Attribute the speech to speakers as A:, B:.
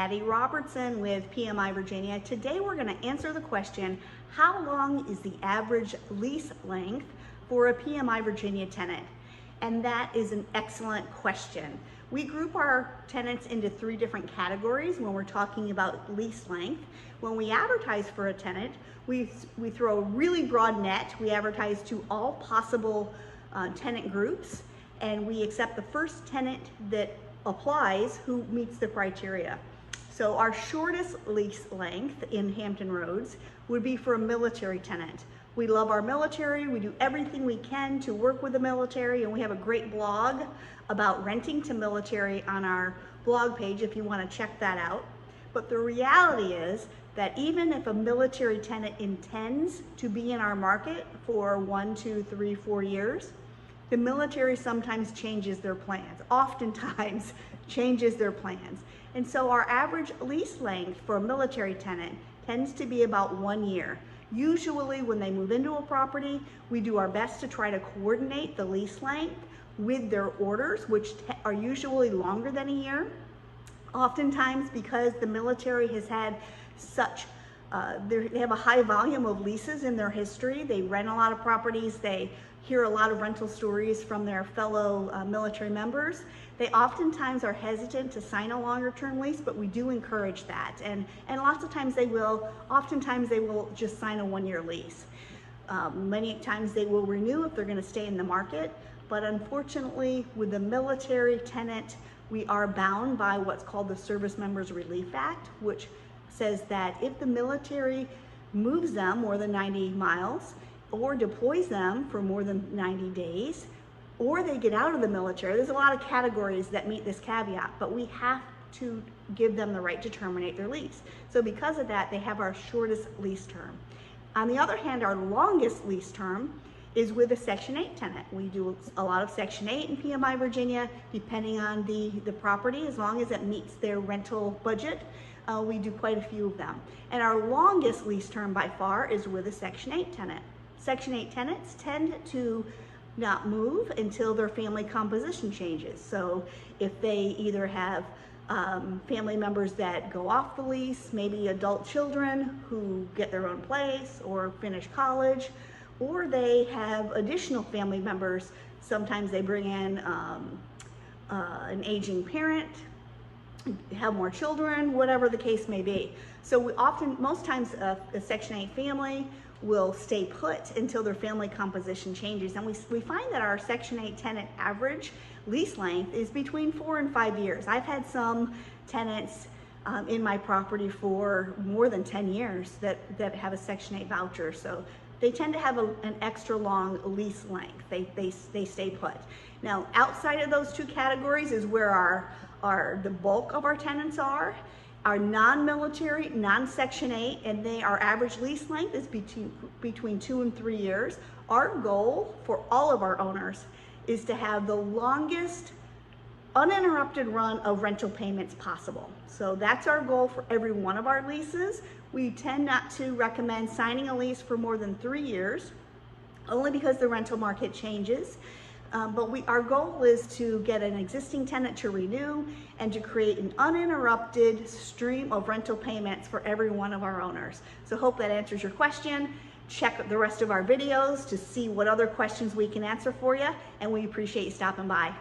A: Patty Robertson with PMI Virginia. Today we're going to answer the question, how long is the average lease length for a PMI Virginia tenant? And that is an excellent question. We group our tenants into 3 different categories when we're talking about lease length. When we advertise for a tenant, we throw a really broad net. We advertise to all possible tenant groups, and we accept the first tenant that applies who meets the criteria. So our shortest lease length in Hampton Roads would be for a military tenant. We love our military. We do everything we can to work with the military, and we have a great blog about renting to military on our blog page if you want to check that out. But the reality is that even if a military tenant intends to be in our market for 1, 2, 3, 4 years, the military sometimes changes their plans, oftentimes changes their plans. And so our average lease length for a military tenant tends to be about 1 year. Usually when they move into a property, we do our best to try to coordinate the lease length with their orders, which are usually longer than a year. Oftentimes, because the military has had such, they have a high volume of leases in their history. They rent a lot of properties. They hear a lot of rental stories from their fellow military members. They oftentimes are hesitant to sign a longer term lease, but we do encourage that. And lots of times they will, oftentimes they will just sign a 1-year lease. Many times they will renew if they're gonna stay in the market, but unfortunately with the military tenant, we are bound by what's called the Service Members Relief Act, which says that if the military moves them more than 90 miles or deploys them for more than 90 days, or they get out of the military, there's a lot of categories that meet this caveat, but we have to give them the right to terminate their lease. So because of that, they have our shortest lease term. On the other hand, our longest lease term is with a Section 8 tenant. We do a lot of Section 8 in PMI Virginia, depending on the property, as long as it meets their rental budget. We do quite a few of them. And our longest lease term by far is with a Section 8 tenant. Section 8 tenants tend to not move until their family composition changes. So if they either have family members that go off the lease, maybe adult children who get their own place or finish college, or they have additional family members. Sometimes they bring in an aging parent, have more children, whatever the case may be. So we often, most times a Section 8 family will stay put until their family composition changes. And we find that our Section 8 tenant average lease length is between 4 and 5 years. I've had some tenants in my property for more than 10 years that have a Section 8 voucher. So they tend to have an extra long lease length. They stay put. Now, outside of those 2 categories is where the bulk of our tenants are. Our non-military, non-Section 8, and our average lease length is between 2 and 3 years. Our goal for all of our owners is to have the longest uninterrupted run of rental payments possible. So that's our goal for every one of our leases. We tend not to recommend signing a lease for more than 3 years, only because the rental market changes. But our goal is to get an existing tenant to renew and to create an uninterrupted stream of rental payments for every one of our owners. So hope that answers your question. Check the rest of our videos to see what other questions we can answer for you, and we appreciate you stopping by.